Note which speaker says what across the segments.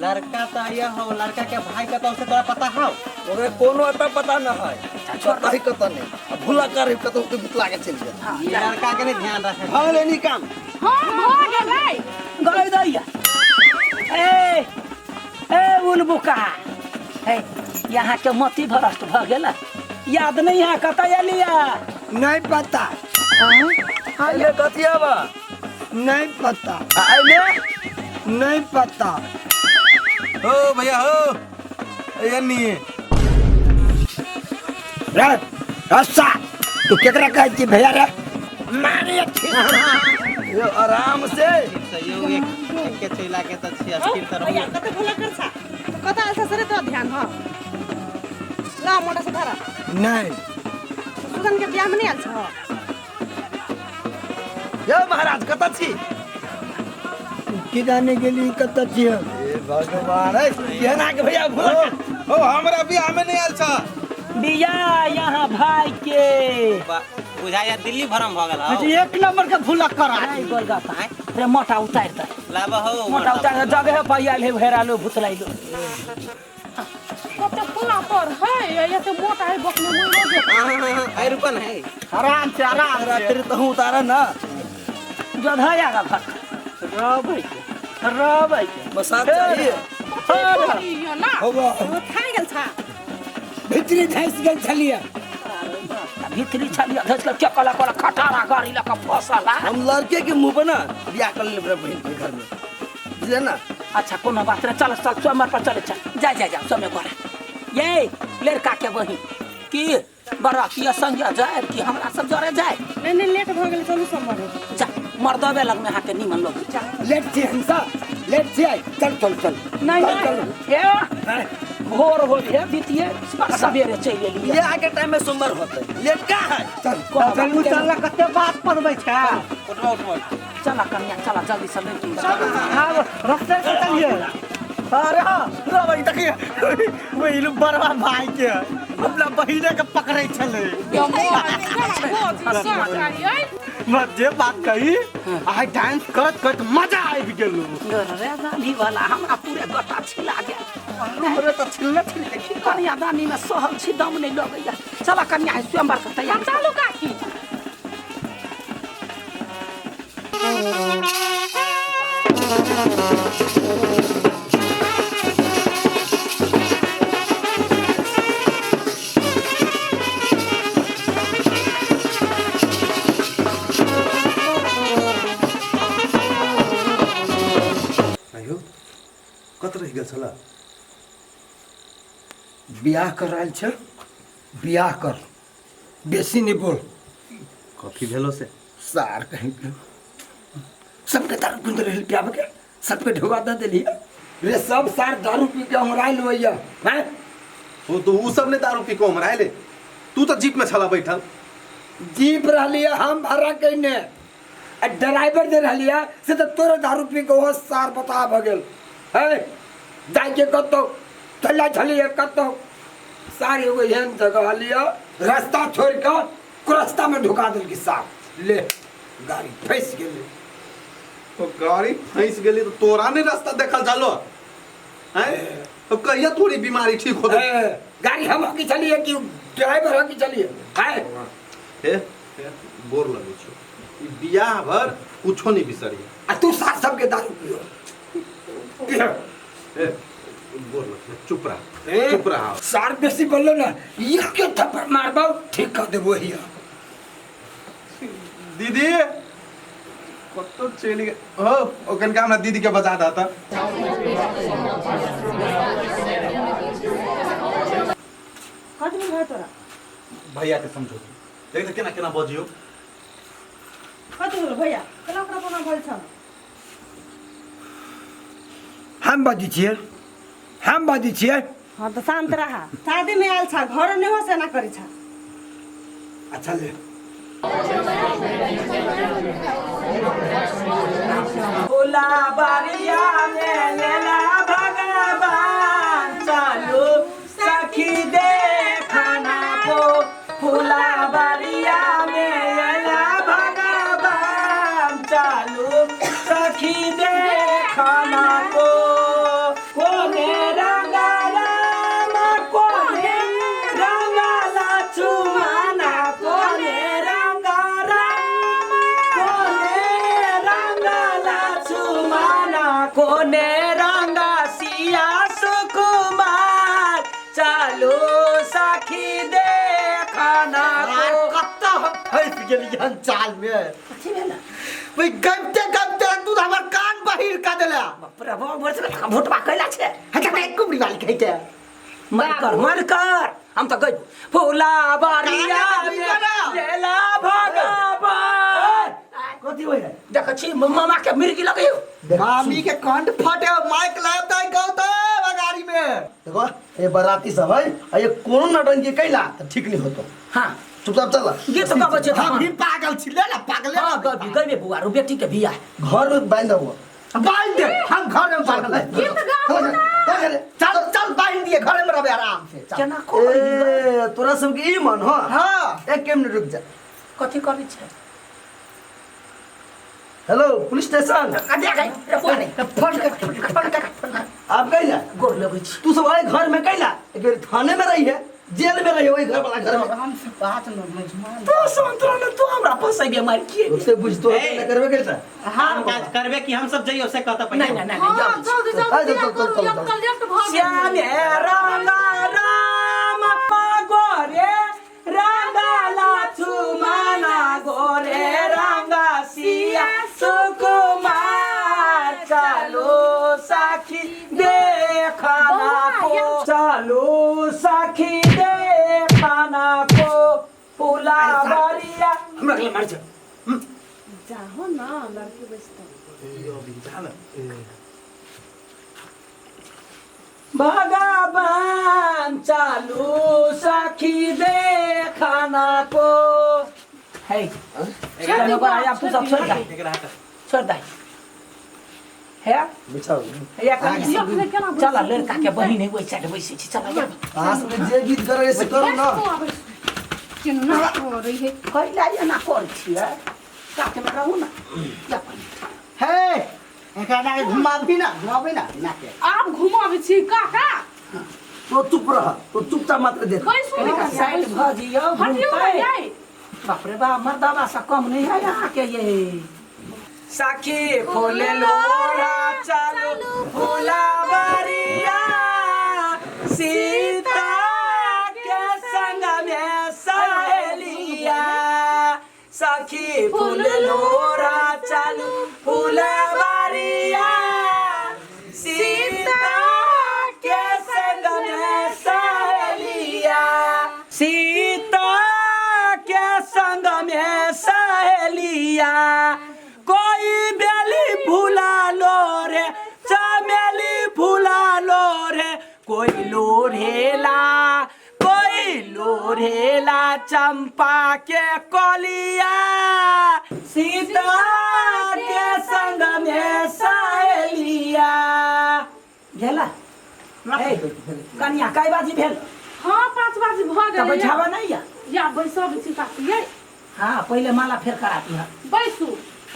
Speaker 1: लड़का के भाई का तो तोरा पता है
Speaker 2: ओकरे कोनो अता पता न है पता ही कत नहीं भूला कर कत तो बितला के चल गया
Speaker 1: ये लड़का के नहीं ध्यान रखे
Speaker 2: भाग लेनी काम
Speaker 3: हां भाग गए
Speaker 4: गई दैया ए ए बुलबुका ए यहाँ के मती भ्रष्ट भ गेला याद नहीं है कत लिया
Speaker 2: नहीं पता
Speaker 4: आइले कथिया बा
Speaker 2: नहीं पता
Speaker 4: आइले
Speaker 2: नहीं पता
Speaker 5: हो भैया हो यानी
Speaker 2: रे अच्छा तू केकरा कहै छी भैया रे मारी
Speaker 5: यो आराम से
Speaker 1: यो एक के चला के त 86 तरह
Speaker 3: भैया कते भूला कर छा तो कता आलसा सरे तो ध्यान हो ला मोटा से धरा
Speaker 2: नहीं
Speaker 3: सुगन के ब्याह में नहीं आल छ
Speaker 5: यो महाराज कत छी
Speaker 2: की जाने के लिए कत छी
Speaker 5: ए भगवान है केना के भैया भूला हो हमरा बियाह में नहीं आल छ
Speaker 4: बिया यहाँ भाई के
Speaker 1: बुझाया दिल्ली भरम भ गेल हो
Speaker 2: एक नंबर के भूला करा
Speaker 4: आई गोलगा पाए रे मोटा उतार दे
Speaker 1: लाब हो
Speaker 4: मोटा उतार जगह पाइया ले घेरालो भुतलाइलो
Speaker 3: कते फुला पर है ये तो मोटा है बकने मुई रोजे
Speaker 1: आई रुपन है
Speaker 2: आराम से तेरे तो उतारा ना
Speaker 4: जधाया का घर रो भाई
Speaker 2: मसाज चाहिए
Speaker 3: यो ना
Speaker 2: होगा
Speaker 3: खाई गेल छा
Speaker 2: भीतरी धैस गेल छलिए
Speaker 4: भीतरी छलिया धस के क्या कला कला खटारा गाड़ी लगा फसला
Speaker 2: हम लड़के के मुंह पर ना बियाह कर ले बहन के घर में बुझे ना
Speaker 4: अच्छा कोनो बात रे चल चल सोमवार पर चले चल जा जा जा समय करे ये लड़का के बहिन की बड़ा किया संग जाए कि हमरा सब जरे जाए
Speaker 3: नहीं लेट भ गेल चलू समरे
Speaker 4: जा मर्दवे लग में हाथे निमन लोग जा
Speaker 2: लेट छी हमसा लेट छी आई चल चल चल
Speaker 4: नहीं
Speaker 2: चल
Speaker 4: ये भोर हो गया बीतिए सवेरे चले लिए
Speaker 2: ये आगे टाइम में सुंदर होते लेट का है चल
Speaker 4: चल
Speaker 2: चल कते बात पड़बै छै
Speaker 1: उठवा उठवा
Speaker 4: चला कन्या चला जल्दी से लेट
Speaker 2: हां रास्ते से चलिए अरे हां रो भाई देखिए वही लोग बड़वा भाई के अपना बहिने के पकड़े छले मत जे बात कही आई डांस करत करत मजा आबि गेलो
Speaker 4: रे दानी वाला हमरा पूरे गटा छिला गया हमरे तो छिलने छिलने की कन्या दानी में सहल छी दम नहीं लगैया चला कन्या है स्वयंवर के तैयार
Speaker 3: चालू काकी
Speaker 5: कत रह गेल छला
Speaker 2: बियाह कर रहल छ बियाह कर बेसी नहीं बोल
Speaker 5: कॉफी भेलो से
Speaker 2: सार कहीं के सबके दारू पीते रहे पियाब के सबके ढोगा दे देली रे सब सार दारू पी के हमराइल होइया हैं
Speaker 5: वो तो उ सब ने दारू पी को हमरा ले तू तो जीप में छला बैठल
Speaker 2: जीप रहलिया हम भरा कइने आ ड्राइवर दे रहलिया से तो तोरे दारू पी के हो सार बता भ गेल है जाय के कतो चला छलिए कतो सारी एगो एहन जगह लिया रास्ता छोड़ के रास्ता में ढुका देल की सार ले गाड़ी फंस गेले
Speaker 5: तो गाड़ी फंस गेली तो तोरा ने रास्ता देखल चलो हैं तो कहिया थोड़ी बीमारी ठीक हो गई
Speaker 2: गाड़ी हम की चलिए कि ड्राइवर हो की चलिए है
Speaker 5: हे बोर लगे छो ई बियाह भर कुछो नहीं बिसरी
Speaker 2: आ तू साथ सबके दारू पियो
Speaker 5: ए बोर लगे चुप रहा
Speaker 2: सार बेसी बोलो ना ये के थप्पड़ मारबो ठीक कर देबो हिया
Speaker 5: दीदी कतो चली गए हो ओकन का हमरा दीदी के बजा दाता
Speaker 3: कतनी है तोरा
Speaker 5: भैया के समझो देख त केना केना बजियो
Speaker 3: कतनी हो भैया केना ओकरा कोना बोल छ
Speaker 2: हम बाजी छिए
Speaker 3: हां तो शांत रहा शादी में आल छ घर नहीं हो से ना करी छ
Speaker 2: अच्छा ले
Speaker 4: फुलाबारिया में लेला भगवान चालू सखी देखना को फुलाबारिया में लेला भगवान चालू सखी देखना को कोने रंगा राम कोने रंगा लक्ष्मण कोने रंगा राम कोने रंगा लक्ष्मण कोने रंगा सिया सुकुमार चालू सखी देखना को
Speaker 1: कत्ता फंस गेली हन चाल में
Speaker 4: अच्छी भेल
Speaker 1: भाई गमते गमते तू हमर कान बहिर का देला
Speaker 4: प्रभु वर्ष भोटवा कैला छे
Speaker 1: हटा एक कुबड़ी वाली कहते
Speaker 4: मर कर हम तो गई फुलाबारिया में लेला भगवान
Speaker 2: कथी होय है
Speaker 4: देख छी मामा के मिर्गी लगइयो
Speaker 1: मामी के कंठ फटे माइक लाता गौत गाड़ी में देखो ये बराती सब है ये कौन नटंकी कैला तो ठीक नहीं होतो
Speaker 4: हां
Speaker 1: चुपचाप चल
Speaker 4: गीत गाबै छै
Speaker 1: हम भी पागल छी ले ना पागल
Speaker 4: हां गबी गबे बुआ रो बेटी के बियाह
Speaker 1: घर में बांध हुआ बांध दे हम घर में पागल है
Speaker 3: गीत गाओ ना।
Speaker 1: चल चल बांध दिए घर में रहे आराम से चल।
Speaker 4: केना को
Speaker 2: ए तोरा सब के ई मन हो
Speaker 1: हाँ
Speaker 2: एक मिनट रुक जा
Speaker 4: कथि करै छै
Speaker 2: हेलो पुलिस स्टेशन
Speaker 4: आ गई रे बुआ नहीं
Speaker 2: आप कैला
Speaker 4: गोर लगै छी
Speaker 2: तू सब आए घर में कैला एक बार थाने में रही है जेल में रही वही घर वाला घर में
Speaker 1: हम से बात न मजमान
Speaker 4: तो संतरा तू हमरा फसैबे मार के
Speaker 2: उससे बुझ तो
Speaker 1: ए।
Speaker 2: ना करबे कैसा
Speaker 1: हम काज करबे कि हम सब जइयो से कहता पहले
Speaker 4: नहीं नहीं
Speaker 3: हाँ
Speaker 4: नहीं
Speaker 3: जल्दी जल्दी
Speaker 2: चल, चल, चल, चल, चल।
Speaker 3: कल जस्ट भाग
Speaker 4: श्याम रंगा राम गोरे रंगा लक्ष्मण गोरे रंगा सिया सुकुमार चलो सखी देखना को चलो सखी देखना को फुलाबारिया हमरा के मार जा
Speaker 3: जाओ ना लड़की बेचता
Speaker 4: भगवान चालू सखी देखना को है चलो आया तू सब छोड़ दे
Speaker 1: एकरा हटा
Speaker 4: छोड़ दे है
Speaker 2: बिछाओ
Speaker 4: या कर चल लड़का के बहिन है वही साइड वैसे छी चल या
Speaker 2: पास में जे गीत करे से करो ना
Speaker 3: किन्ना हो रही है
Speaker 4: कैला या ना कर छी है काके में रहू ना या
Speaker 1: हे एकरा ना घुमाबी ना ना के
Speaker 3: आप घुमावे छी काका
Speaker 2: तो चुप रह तो चुपचाप मात्र देख
Speaker 3: कोई सुन
Speaker 4: का साइड भजियो
Speaker 3: हटियो
Speaker 4: घूमते
Speaker 3: जाए
Speaker 4: बाप रे बाप मर्दावा सा कम नहीं है यहाँ के ये सखी फूल लोरा चालू फुलाबारिया सीता के संग में सहेलिया सखी फूल लोरा चालू फुलाबारिया सीता के संग में सहेलिया सीता के संग में सहेलिया कोई बेली फूला लो रे चमेली फूला लो रे कोई लोढ़ेला चंपा के कलिया सीता के संग में सहेलिया भेला कन्या कई बाजी भेल
Speaker 3: हाँ 5 बजे भाग
Speaker 4: तब
Speaker 3: गए
Speaker 4: बैठावा नहीं
Speaker 3: या बैसब छी काकी
Speaker 4: हाँ पहले माला फेर कराती है
Speaker 3: बैसू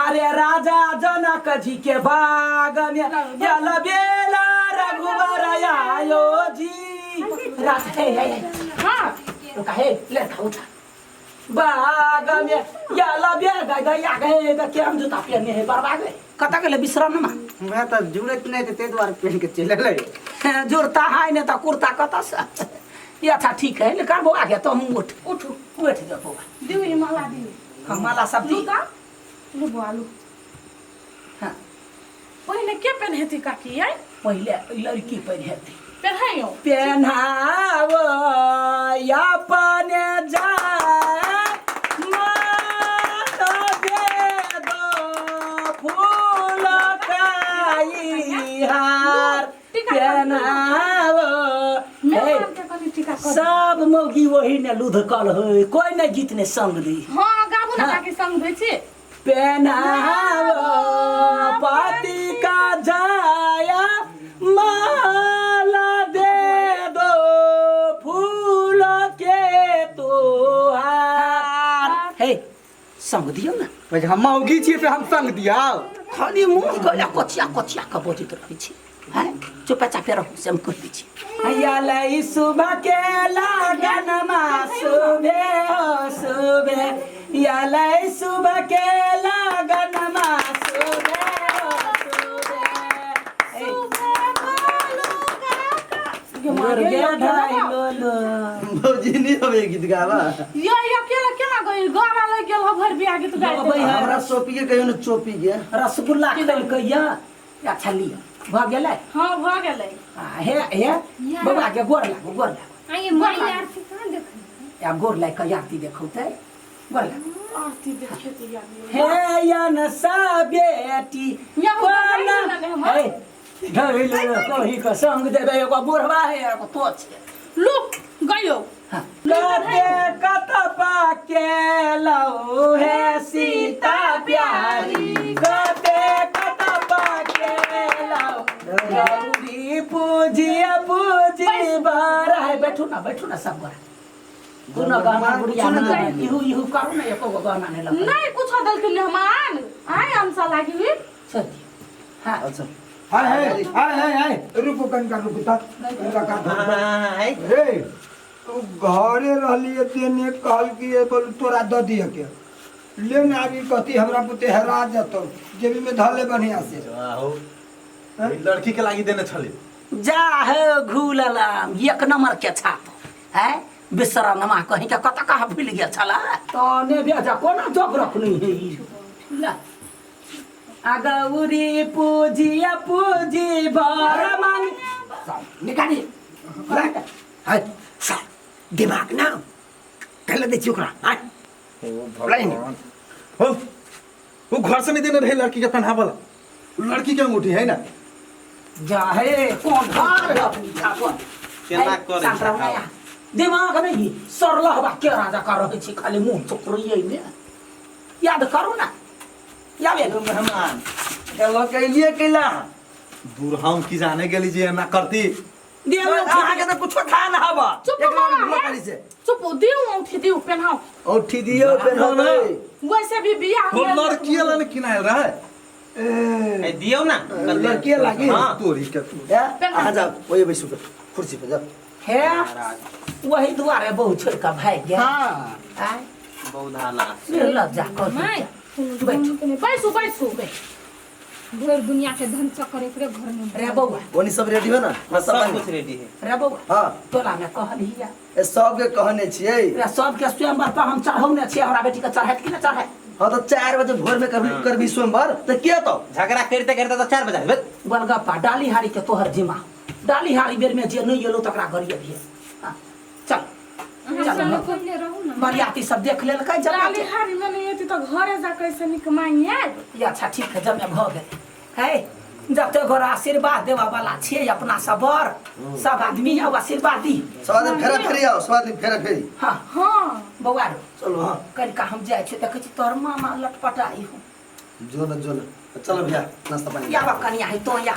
Speaker 4: अरे राजा जनक जी के बाग में जल बेला रघुबर आयो जी रात है
Speaker 3: हाँ
Speaker 4: रुका है लड़का उठा बाग में जल बेला गया गए तो क्या हम जूता पहने है बर्बाद गए कता के विश्राम ना
Speaker 1: मैं तो जुड़े नहीं ते द्वार पहन के चले ले
Speaker 4: जोड़ता है ने तो कुर्ता कता से ये अच्छा ठीक है लेकिन वो आ गया तो हम उठ जा बोगा
Speaker 3: दियो ये माला दियो
Speaker 4: हम माला सब दी
Speaker 3: लुका लो बोलू
Speaker 4: हाँ
Speaker 3: पहले के पहने थी काकी आई
Speaker 4: पहले लड़की पहने थी
Speaker 3: पहनायो
Speaker 4: पहनावो अपने जा फूल काई हार पहनावो
Speaker 3: मैं के कनी ठीक
Speaker 4: सब मौगी वही ने लुधकल है, कोई नहीं गीत ने संग दी।
Speaker 3: हाँ गाबू ना
Speaker 4: हाँ।
Speaker 3: ताकि संग दै छी।
Speaker 4: पहनाओ पति का जाया, माला दे दो फूल के तोहार। हे संग दियो ना।
Speaker 1: भाई हम मौगी छी से हम संग दिया।
Speaker 4: खाली मुंह गया कोचिया कोचिया का बोझित रही छी। हैं चुपे चापे रहो से हम कह दी छी। हैया लई सुबह के लगन मा सुबह हो सुबह, या लई सुबह के लगन मा सुबह हो सुबह। मुर्गे ढाई लोलो
Speaker 1: भौजी नहीं हवे गीत गावा।
Speaker 3: यो अकेला केना गई गाना लग गेल हो भर बिया गीत गाइते।
Speaker 1: हमरा सोपी के कहियो न चोपी के
Speaker 4: रसगुल्ला खिलल कहिया अच्छा लिया भ गेलै।
Speaker 3: हाँ भ गेलै।
Speaker 4: हे बबा के गोर लागो गोर लागो।
Speaker 3: आइ माई आरती कहां देख
Speaker 4: या गोर लाग के आरती देखौते गोर लागो।
Speaker 3: आरती देखे त याद।
Speaker 4: हे यन सा बेटी
Speaker 3: या हो
Speaker 4: कोना
Speaker 3: लगे हम।
Speaker 4: हे ढैल कहि के संग देबे एगो बुढ़वा है एगो तो छै।
Speaker 3: लुक गयो।
Speaker 4: कते कतपा के लौ हे सीता प्यारी, कते कतपा के लौ गौरी पूजिया पूजी बारा है। बैठो ना सब गोरा। कोनो गाना बुढ़िया ना इहु इहु करू ना एको गो गाना नहीं लगा।
Speaker 3: नहीं कुछ दल के लिए हम आए हमसा लागी।
Speaker 4: चल हां
Speaker 1: अच्छा
Speaker 2: हाय रुको कनका रुको ता इनका का रे तू घरे रहलिए तेने कहल कि ये बोल तोरा द दिए के लेन आबी कथी हमरा पुते हरा जतो जेबी में धले बढ़िया से।
Speaker 5: आहो ई लड़की के लागी देने छले।
Speaker 4: जा है घुललाम एक नंबर के छाप है बिसरा नमा कहीं के कत कहा भूल गया छला तने बेजा कोना जोग रखनी है ई ला आगौरी पूजिया पूजी बरमान निकाली है सा दिमाग ना पहले दे चुकरा हां लाइन
Speaker 5: हो वो घर से नहीं देने रहे लड़की के पहनावला। लड़की के अंगूठी है ना।
Speaker 4: जा है कौन घर है अपनी छाप
Speaker 5: केना करे
Speaker 4: छाप दिमाग नहीं सरला बा के राजा का रहे छी खाली मुंह चुकरिए में याद करो ना याद है
Speaker 1: मेहमान चलो के लिए केला
Speaker 5: दूर हम की जाने के लिए ना करती।
Speaker 4: देव
Speaker 1: आगे तो कुछ था ना हवा
Speaker 3: चुप
Speaker 1: एक
Speaker 3: रहो
Speaker 1: मिनट
Speaker 3: ना।
Speaker 1: करी से
Speaker 3: चुप दियो औठी दियो पहनाओ।
Speaker 1: औठी दियो पहनाओ ना।
Speaker 3: वैसे भी बिया
Speaker 5: वो लड़की वाला ने किनायल रहा है।
Speaker 2: ए
Speaker 6: दियो ना
Speaker 1: लड़की लागी
Speaker 5: हां तोरी के
Speaker 1: आ जा वही बैसू के कुर्सी पे जा।
Speaker 4: है वही द्वारे बहुत छोड़ का भाई गया
Speaker 2: हां
Speaker 4: आय
Speaker 6: बहुधाना
Speaker 4: निर्लज्जा कर
Speaker 3: माई बैसो बैसो भर दुनिया के धन चक्कर एकरे घर में।
Speaker 4: रे बउआ
Speaker 1: ओनी सब रेडी हो ना
Speaker 6: सब कुछ रेडी है।
Speaker 4: रे बउआ
Speaker 1: हां
Speaker 4: तोला में कहलिया
Speaker 1: ए सब के कहने छिए।
Speaker 4: रे सब के स्वयंवर पर हम चढ़ौने छी हमरा बेटी के चढ़ात कि ना चढ़ात।
Speaker 1: हां तो 4 बजे भोर में करबी स्वयंवर तो के तो
Speaker 6: झगड़ा करते करते तो 4 बजे बस
Speaker 4: गोलगप्पा डाली हारी के तोहर जिमा डाली हारी बेर में जे नहीं गेलो तकरा गरिए दिए हां चल चल
Speaker 3: पहले रहू ना।
Speaker 4: बरियाती सब देख लेल कै
Speaker 3: डाली
Speaker 4: जल्दी
Speaker 3: हारी में नहीं थी तो घरे जा कैसे निकमाइए।
Speaker 4: या अच्छा ठीक है जब मैं भ गेल है जब तक घर आशीर्वाद देवा वाला छे अपना सबर सब आदमी अब आशीर्वाद दी।
Speaker 1: स्वाद फेरा फेरी आओ स्वाद फेरा फेरी।
Speaker 4: हां
Speaker 3: हाँ
Speaker 4: बउआ रो
Speaker 1: चलो हां
Speaker 4: कल का हम जाए छे देखे छी तोर मामा लटपटाई हूं
Speaker 1: जो न चलो भैया नाश्ता पानी
Speaker 4: या कनिया है तो या